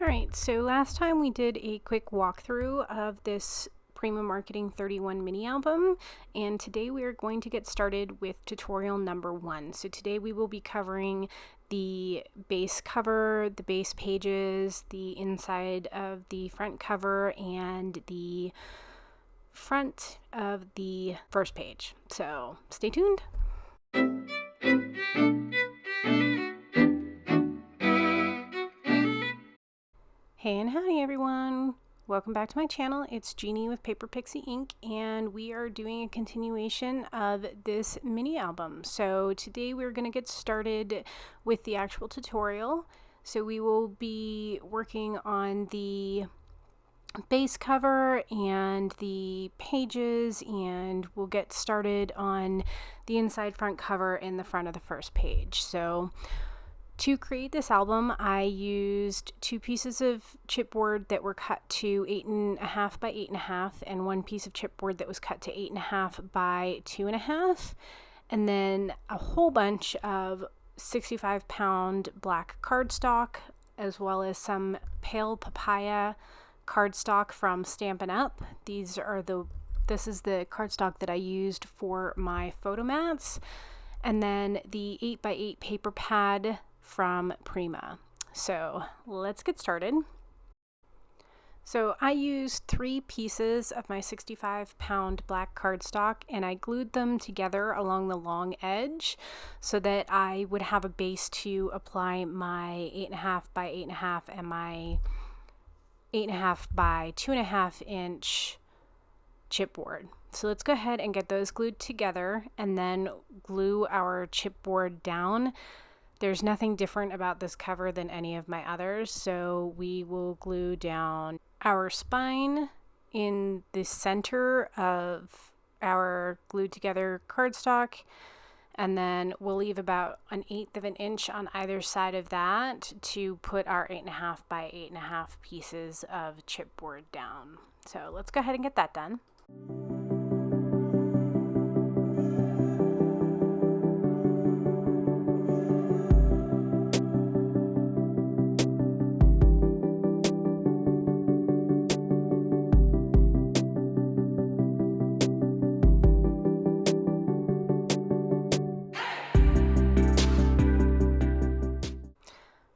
Alright, so last time we did a quick walkthrough of this Prima Marketing 31 mini album, and today we are going to get started with tutorial number 1. So today we will be covering the base cover, the base pages, the inside of the front cover, and the front of the first page. So stay tuned. Hey and howdy everyone! Welcome back to my channel. It's Jeannie with Paper Pixie Ink, and we are doing a continuation of this mini album. So today we're going to get started with the actual tutorial. So we will be working on the base cover and the pages, and we'll get started on the inside front cover and the front of the first page. So to create this album, I used 2 pieces of chipboard that were cut to 8.5 by 8.5, and 1 piece of chipboard that was cut to 8.5 by 2.5, and then a whole bunch of 65-pound black cardstock, as well as some pale papaya cardstock from Stampin' Up. This is the cardstock that I used for my photo mats, and then the 8x8 paper pad from Prima. So let's get started. So I used 3 pieces of my 65-pound black cardstock, and I glued them together along the long edge so that I would have a base to apply my 8.5 by 8.5 and my 8.5 by 2.5 inch chipboard. So let's go ahead and get those glued together and then glue our chipboard down. There's nothing different about this cover than any of my others, so we will glue down our spine in the center of our glued together cardstock, and then we'll leave about 1/8 of an inch on either side of that to put our 8.5 by 8.5 pieces of chipboard down. So let's go ahead and get that done.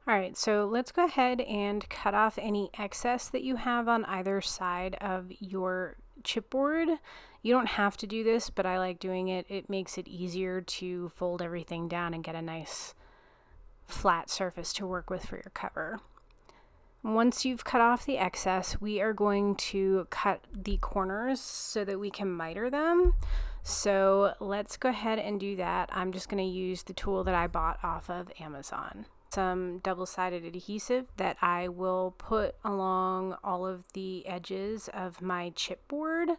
Alright, so let's go ahead and cut off any excess that you have on either side of your chipboard. You don't have to do this, but I like doing it. It makes it easier to fold everything down and get a nice flat surface to work with for your cover. Once you've cut off the excess, we are going to cut the corners so that we can miter them. So let's go ahead and do that. I'm just going to use the tool that I bought off of Amazon. Some double-sided adhesive that I will put along all of the edges of my chipboard.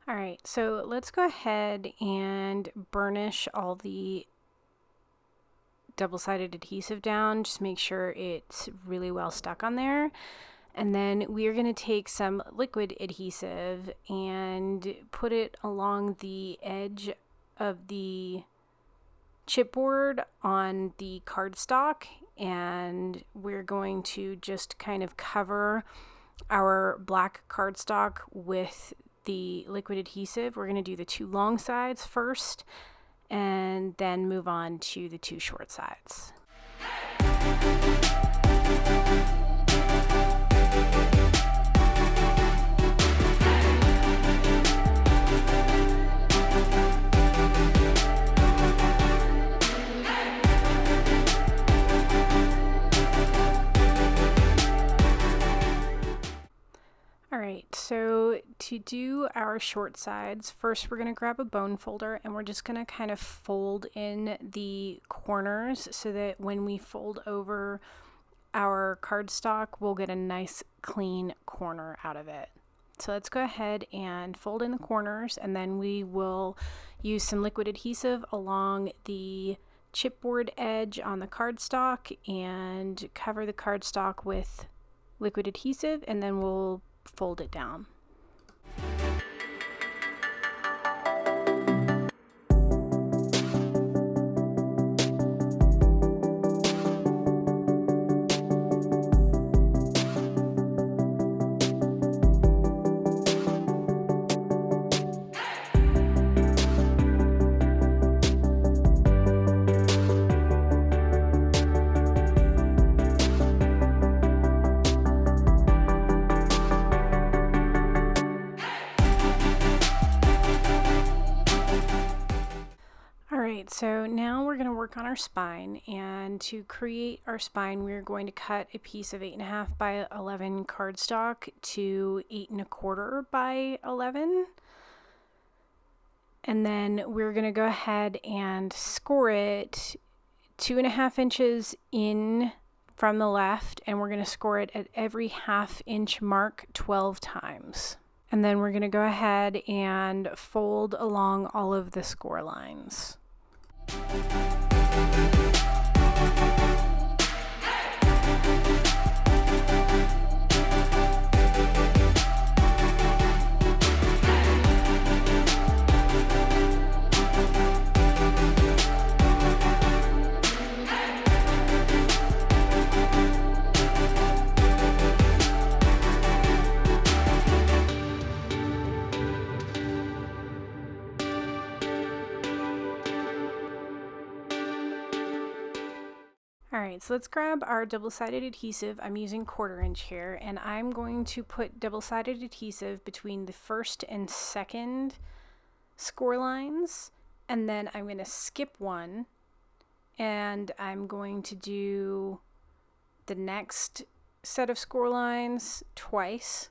Alright, so let's go ahead and burnish all the double-sided adhesive down. Just make sure it's really well stuck on there. And then we are going to take some liquid adhesive and put it along the edge of the chipboard on the cardstock, and we're going to just kind of cover our black cardstock with the liquid adhesive. We're going to do the 2 long sides first and then move on to the 2 short sides. Alright, so to do our short sides, first we're going to grab a bone folder and we're just going to kind of fold in the corners so that when we fold over our cardstock, we'll get a nice clean corner out of it. So let's go ahead and fold in the corners, and then we will use some liquid adhesive along the chipboard edge on the cardstock and cover the cardstock with liquid adhesive, and then we'll fold it down. Alright, so now we're going to work on our spine, and to create our spine we're going to cut a piece of 8.5 by 11 cardstock to 8 1/4 by 11, and then we're going to go ahead and score it 2.5 inches in from the left, and we're going to score it at every 1/2 inch mark 12 times. And then we're going to go ahead and fold along all of the score lines. Alright, so let's grab our double-sided adhesive. I'm using 1/4 inch here, and I'm going to put double-sided adhesive between the first and second score lines, and then I'm going to skip one, and I'm going to do the next set of score lines twice,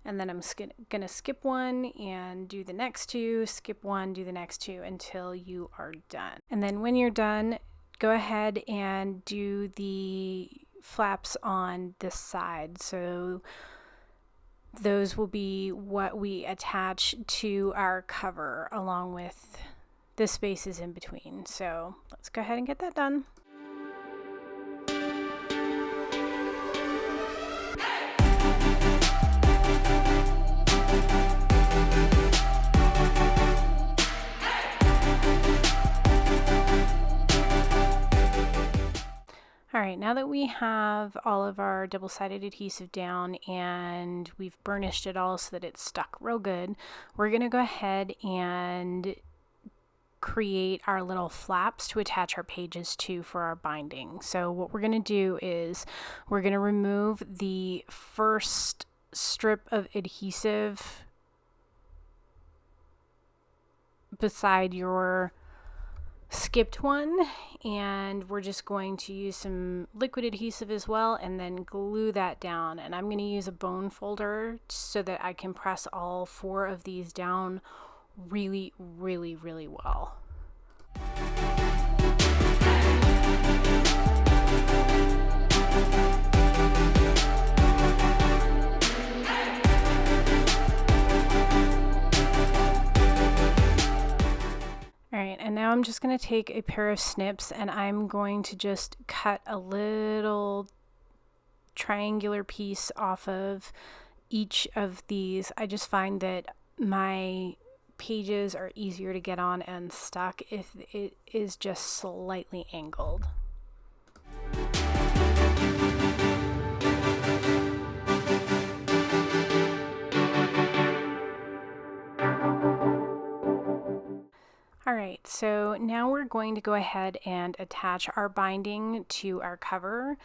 and then I'm going to skip one and do the next two, skip one, do the next two until you are done. And then when you're done, go ahead and do the flaps on this side. So those will be what we attach to our cover along with the spaces in between. So let's go ahead and get that done. Alright, now that we have all of our double-sided adhesive down and we've burnished it all so that it's stuck real good, we're going to go ahead and create our little flaps to attach our pages to for our binding. So what we're going to do is we're going to remove the first strip of adhesive beside your skipped one, and we're just going to use some liquid adhesive as well and then glue that down. And I'm going to use a bone folder so that I can press all 4 of these down really well. Alright, and now I'm just going to take a pair of snips and I'm going to just cut a little triangular piece off of each of these. I just find that my pages are easier to get on and stuck if it is just slightly angled. Alright, so now we're going to go ahead and attach our binding to our cover.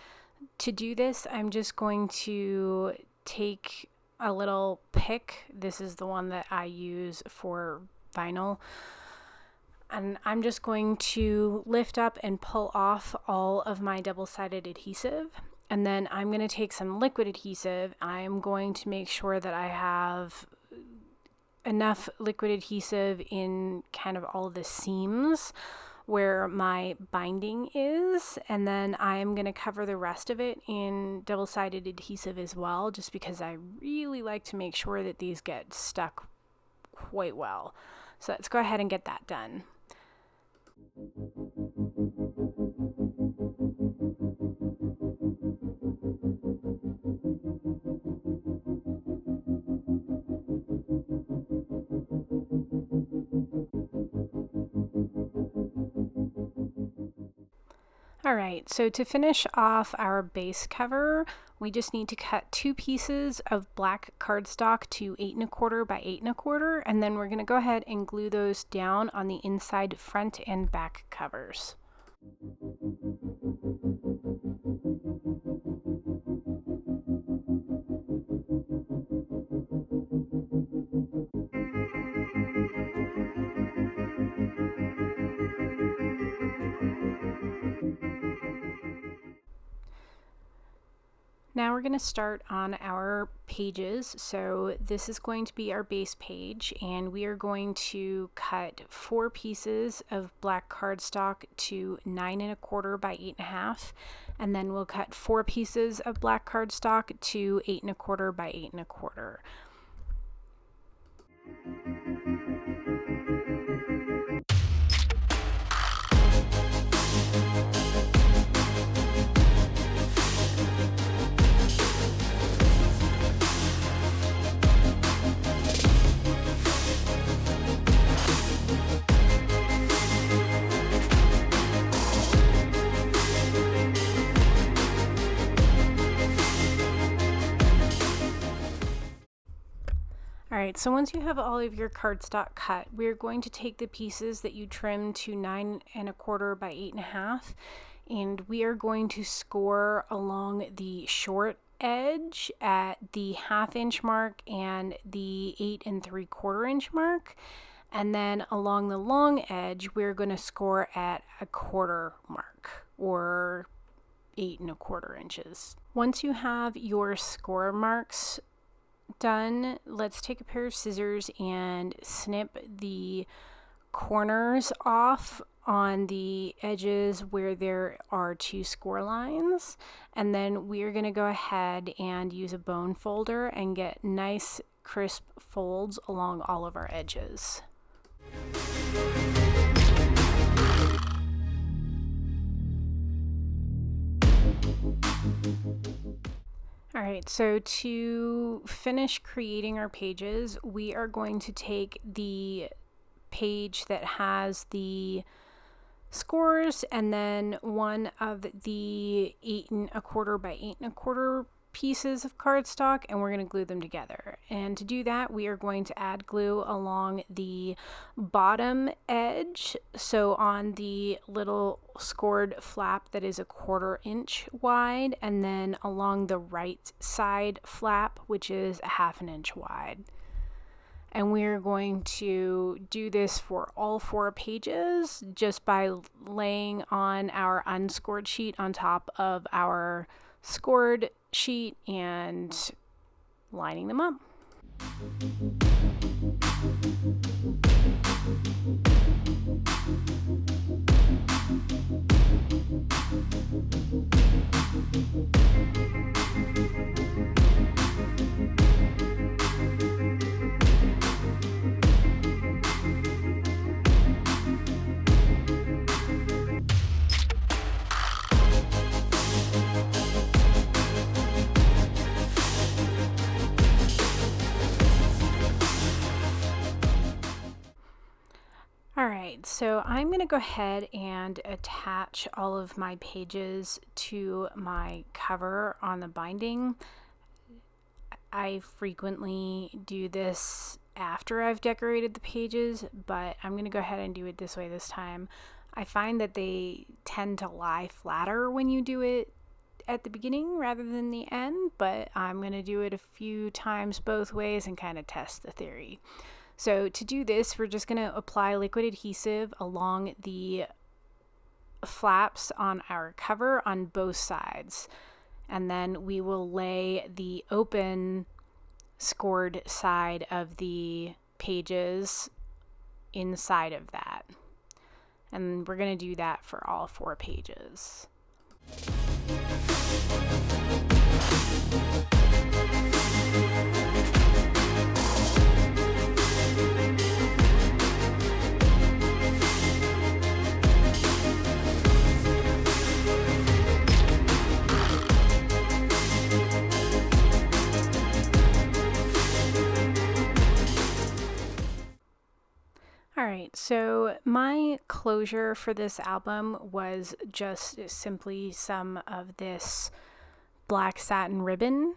To do this, I'm just going to take a little pick. This is the one that I use for vinyl. And I'm just going to lift up and pull off all of my double-sided adhesive. And then I'm going to take some liquid adhesive. I'm going to make sure that I have enough liquid adhesive in kind of all the seams where my binding is, and then I'm going to cover the rest of it in double-sided adhesive as well, just because I really like to make sure that these get stuck quite well. So let's go ahead and get that done. Alright, so to finish off our base cover, we just need to cut 2 pieces of black cardstock to 8 1/4 by 8 1/4, and then we're going to go ahead and glue those down on the inside front and back covers. Now we're going to start on our pages. So this is going to be our base page, and we are going to cut 4 pieces of black cardstock to 9 1/4 by 8 1/2, and then we'll cut 4 pieces of black cardstock to 8 1/4 by 8 1/4. Alright, so once you have all of your cardstock cut, we're going to take the pieces that you trimmed to 9 1/4 by 8 1/2, and we are going to score along the short edge at the 1/2 inch mark and the 8 3/4 inch mark, and then along the long edge we're going to score at a 1/4 mark, or 8 1/4 inches. Once you have your score marks done, let's take a pair of scissors and snip the corners off on the edges where there are 2 score lines, and then we're going to go ahead and use a bone folder and get nice crisp folds along all of our edges. Alright, so to finish creating our pages, we are going to take the page that has the scores and then one of the 8 1/4 by 8 1/4 pieces of cardstock, and we're going to glue them together. And to do that, we are going to add glue along the bottom edge, so on the little scored flap that is a 1/4 inch wide, and then along the right side flap, which is a 1/2 inch wide. And we're going to do this for all 4 pages just by laying on our unscored sheet on top of our scored sheet and lining them up. Alright, so I'm going to go ahead and attach all of my pages to my cover on the binding. I frequently do this after I've decorated the pages, but I'm going to go ahead and do it this way this time. I find that they tend to lie flatter when you do it at the beginning rather than the end, but I'm going to do it a few times both ways and kind of test the theory. So to do this, we're just going to apply liquid adhesive along the flaps on our cover on both sides. And then we will lay the open scored side of the pages inside of that. And we're going to do that for all 4 pages. Alright, So my closure for this album was just simply some of this black satin ribbon.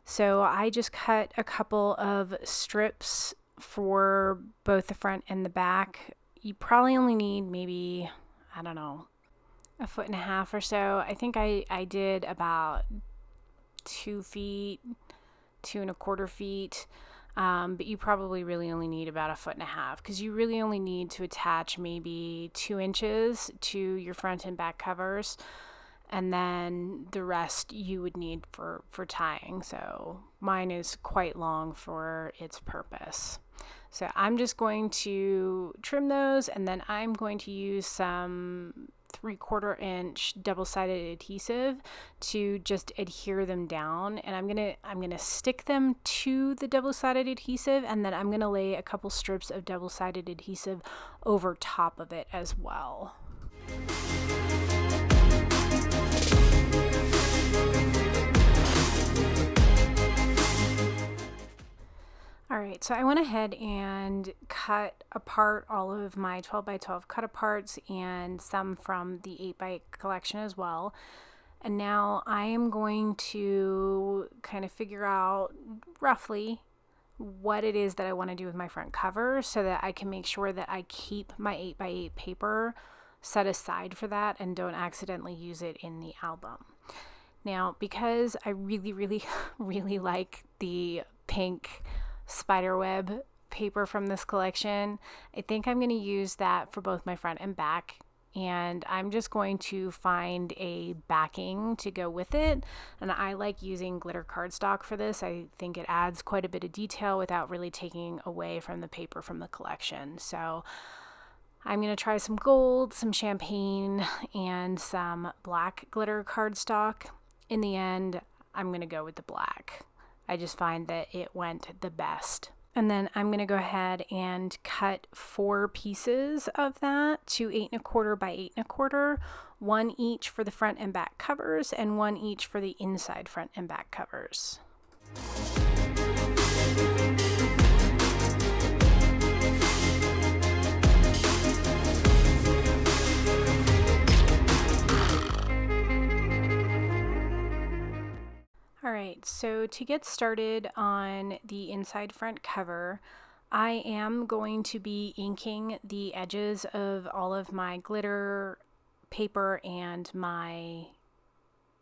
So I just cut a couple of strips for both the front and the back. You probably only need maybe, I don't know, 1.5 feet or so. I think I did about 2 feet, 2.25 feet. But you probably really only need about 1.5 feet because you really only need to attach maybe 2 inches to your front and back covers, and then the rest you would need for tying. So mine is quite long for its purpose. So I'm just going to trim those, and then I'm going to use some 3/4 inch double-sided adhesive to just adhere them down, and I'm gonna stick them to the double-sided adhesive, and then I'm gonna lay a couple strips of double-sided adhesive over top of it as well. Alright, so I went ahead and cut apart all of my 12 by 12 cut aparts and some from the 8 by 8 collection as well. And now I am going to kind of figure out roughly what it is that I want to do with my front cover so that I can make sure that I keep my 8 by 8 paper set aside for that and don't accidentally use it in the album. Now, because I really, really, really like the pink spiderweb paper from this collection, I think I'm going to use that for both my front and back, and I'm just going to find a backing to go with it. And I like using glitter cardstock for this. I think it adds quite a bit of detail without really taking away from the paper from the collection. So I'm going to try some gold, some champagne, and some black glitter cardstock. In the end, I'm going to go with the black. I just find that it went the best. And then I'm going to go ahead and cut 4 pieces of that to 8.25 by 8.25, 1 each for the front and back covers and 1 each for the inside front and back covers. Alright, so to get started on the inside front cover, I am going to be inking the edges of all of my glitter paper and my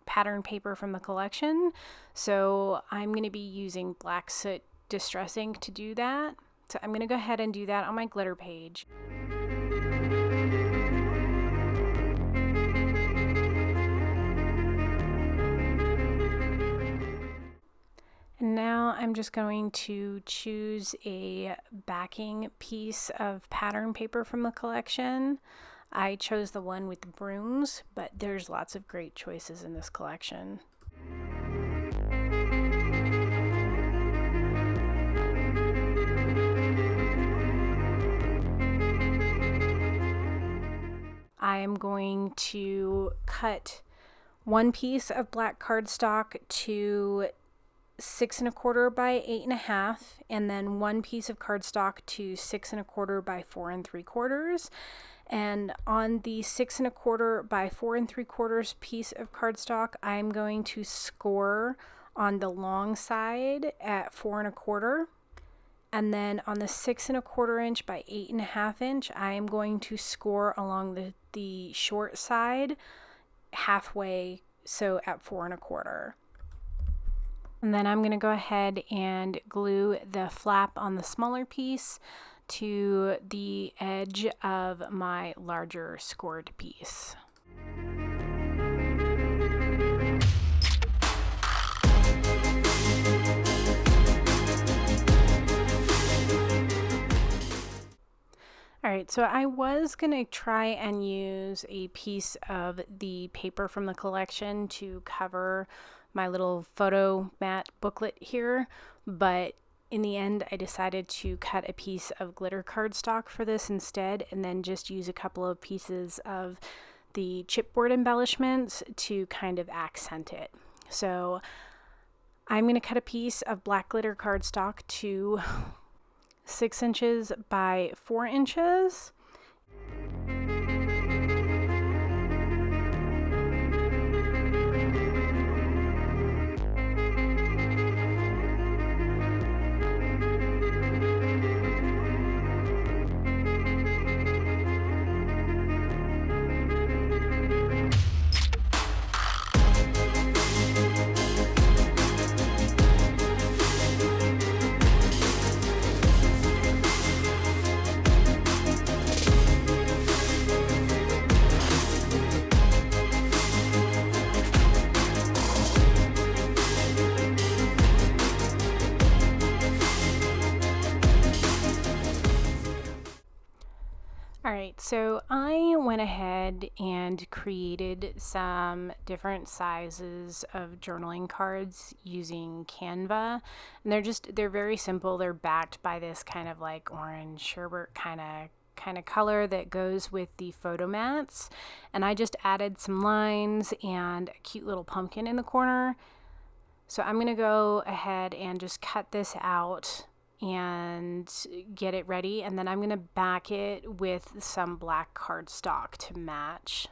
pattern paper from the collection. So I'm going to be using black soot distress ink to do that. So I'm going to go ahead and do that on my glitter page. Now I'm just going to choose a backing piece of pattern paper from the collection. I chose the one with the brooms, but there's lots of great choices in this collection. I am going to cut 1 piece of black cardstock to 6.25 by 8.5, and then 1 piece of cardstock to 6.25 by 4.75. And on the 6.25 by 4.75 piece of cardstock, I'm going to score on the long side at 4.25. And then on the 6.25 inch by 8.5 inch, I am going to score along the short side halfway, so at 4.25. And then I'm going to go ahead and glue the flap on the smaller piece to the edge of my larger scored piece. Alright, so I was going to try and use a piece of the paper from the collection to cover my little photo mat booklet here, but in the end I decided to cut a piece of glitter cardstock for this instead, and then just use a couple of pieces of the chipboard embellishments to kind of accent it. So I'm going to cut a piece of black glitter cardstock to 6 inches by 4 inches, so I went ahead and created some different sizes of journaling cards using Canva, and they're very simple. They're backed by this kind of like orange sherbet kind of color that goes with the photo mats, and I just added some lines and a cute little pumpkin in the corner. So I'm gonna go ahead and just cut this out and get it ready, and then I'm gonna back it with some black cardstock to match.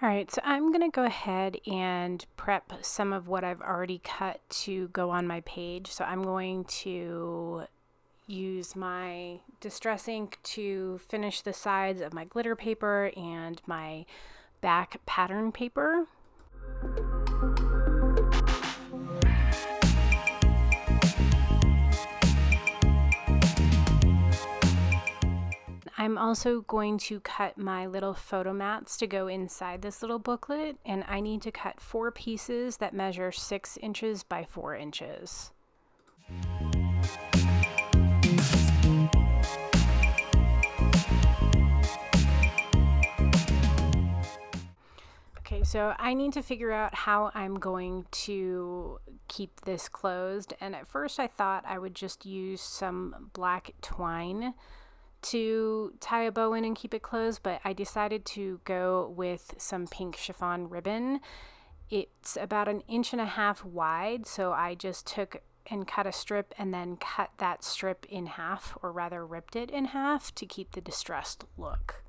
Alright, so I'm going to go ahead and prep some of what I've already cut to go on my page. So I'm going to use my distress ink to finish the sides of my glitter paper and my back pattern paper. I'm also going to cut my little photo mats to go inside this little booklet, and I need to cut 4 pieces that measure 6 inches by 4 inches. Okay, so I need to figure out how I'm going to keep this closed, and at first I thought I would just use some black twine to tie a bow in and keep it closed, but I decided to go with some pink chiffon ribbon. It's about 1.5 inches wide, so I just took and cut a strip and then cut that strip in half, or rather ripped it in half to keep the distressed look.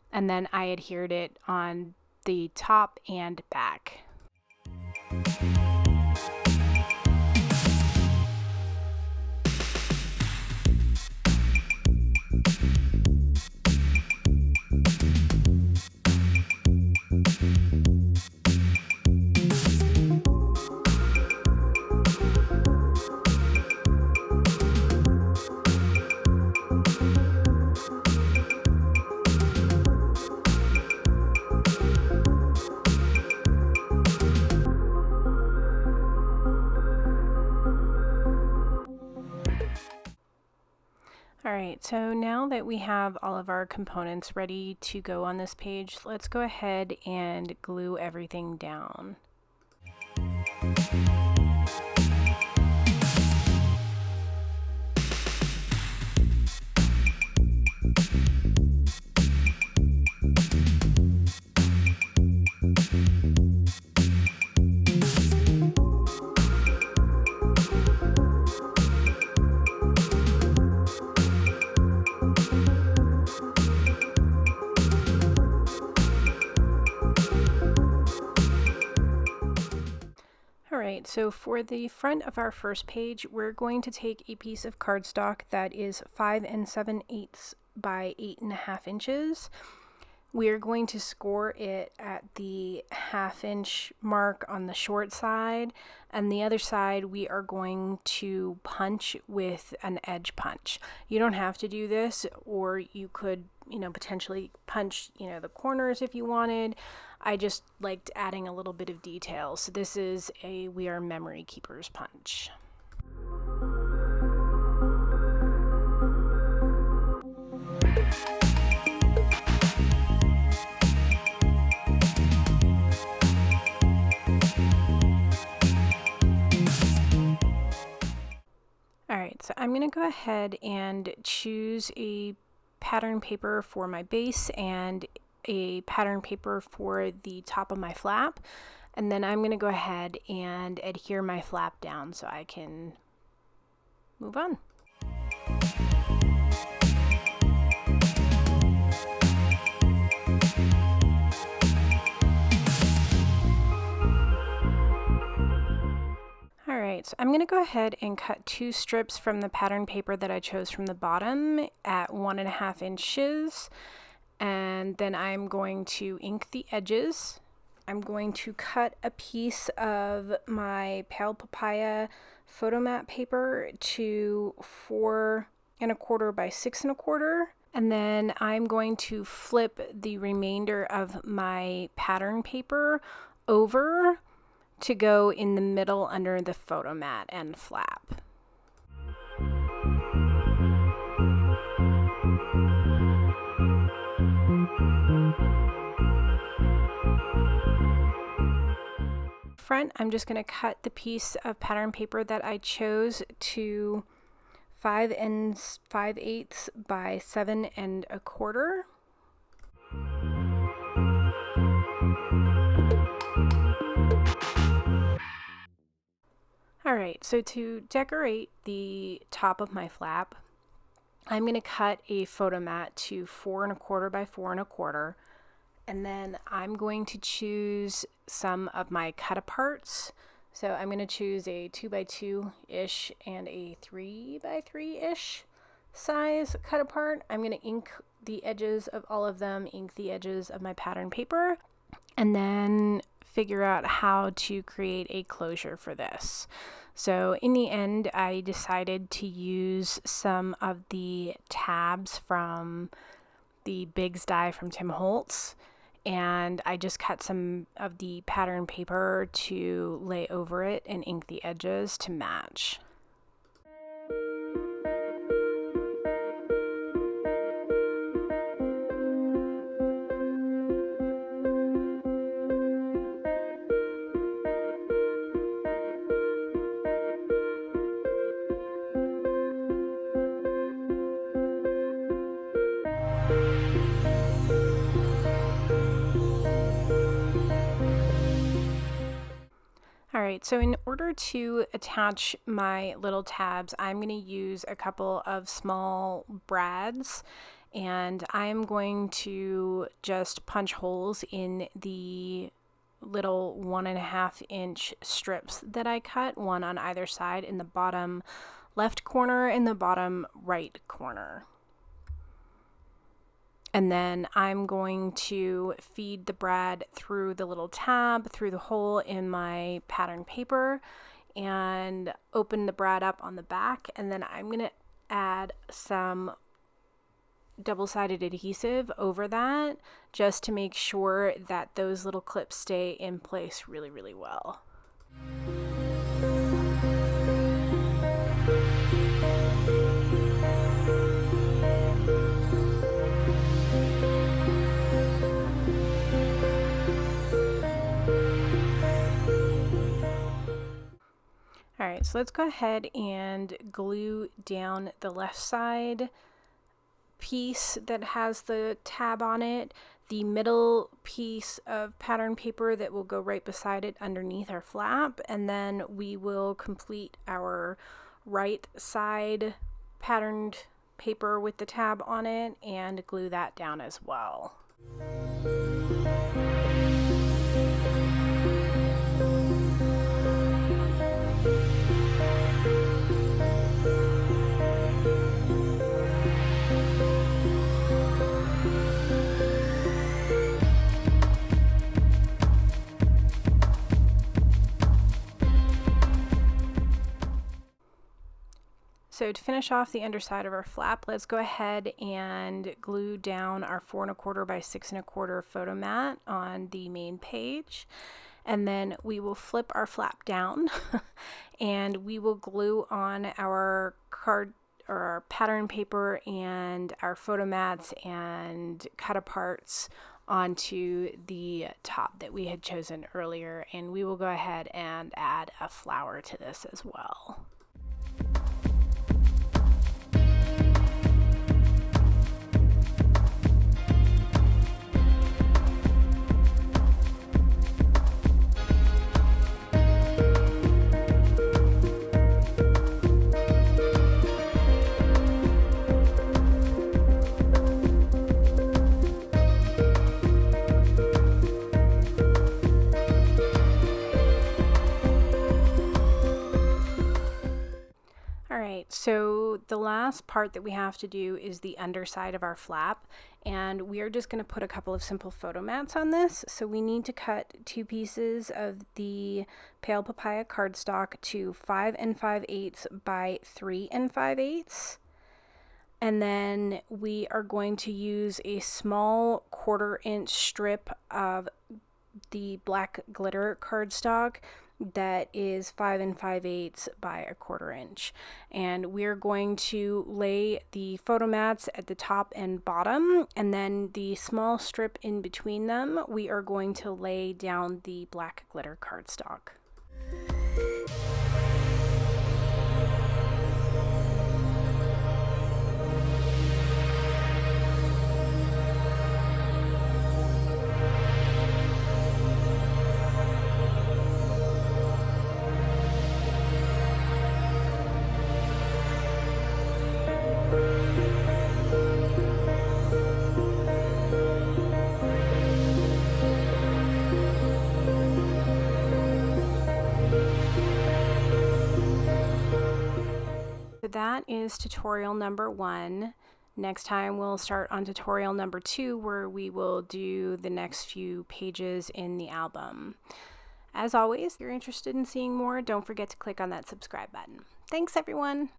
And then I adhered it on the top and back. Alright, so now that we have all of our components ready to go on this page, let's go ahead and glue everything down. Alright, so for the front of our first page, we're going to take a piece of cardstock that is 5 7/8 by 8.5 inches. We are going to score it at the 1/2 inch mark on the short side, and the other side we are going to punch with an edge punch. You don't have to do this, or you could, potentially punch, the corners if you wanted. I just liked adding a little bit of detail. So this is a We Are Memory Keepers punch. Alright, so I'm going to go ahead and choose a pattern paper for my base and a pattern paper for the top of my flap, and then I'm going to go ahead and adhere my flap down so I can move on. Alright, so I'm going to go ahead and cut 2 strips from the pattern paper that I chose from the bottom at 1.5 inches. And then I'm going to ink the edges. I'm going to cut a piece of my Pale Papaya photomat paper to 4.25 by 6.25. And then I'm going to flip the remainder of my pattern paper over to go in the middle under the photomat and flap. Front, I'm just going to cut the piece of pattern paper that I chose to 5 5/8 by 7.25. Alright, so to decorate the top of my flap, I'm going to cut a photomat to 4.25 by 4.25, and then I'm going to choose some of my cut-aparts. So I'm going to choose a 2 by 2-ish and a 3 by 3-ish size cut-apart. I'm going to ink the edges of all of them, ink the edges of my pattern paper, and then figure out how to create a closure for this. So in the end, I decided to use some of the tabs from the Biggs die from Tim Holtz, and I just cut some of the pattern paper to lay over it and ink the edges to match. Alright, so in order to attach my little tabs, I'm going to use a couple of small brads, and I'm going to just punch holes in the little 1.5 inch strips that I cut, one on either side in the bottom left corner and the bottom right corner. And then I'm going to feed the brad through the little tab, through the hole in my pattern paper, and open the brad up on the back. And then I'm going to add some double-sided adhesive over that just to make sure that those little clips stay in place really, really well. Alright, so let's go ahead and glue down the left side piece that has the tab on it, the middle piece of pattern paper that will go right beside it underneath our flap, and then we will complete our right side patterned paper with the tab on it and glue that down as well. So to finish off the underside of our flap, let's go ahead and glue down our 4.25 by 6.25 photo mat on the main page. And then we will flip our flap down and we will glue on our card or our pattern paper and our photo mats and cut aparts onto the top that we had chosen earlier. And we will go ahead and add a flower to this as well. So the last part that we have to do is the underside of our flap, and we are just going to put a couple of simple photo mats on this. So we need to cut 2 pieces of the pale papaya cardstock to 5 5/8 by 3 5/8. And then we are going to use a small 1/4 inch strip of the black glitter cardstock that is 5 5/8 by 1/4 inch. And we're going to lay the photo mats at the top and bottom, and then the small strip in between them, we are going to lay down the black glitter cardstock. That is tutorial number 1. Next time we'll start on tutorial number 2, where we will do the next few pages in the album. As always, if you're interested in seeing more, don't forget to click on that subscribe button. Thanks, everyone!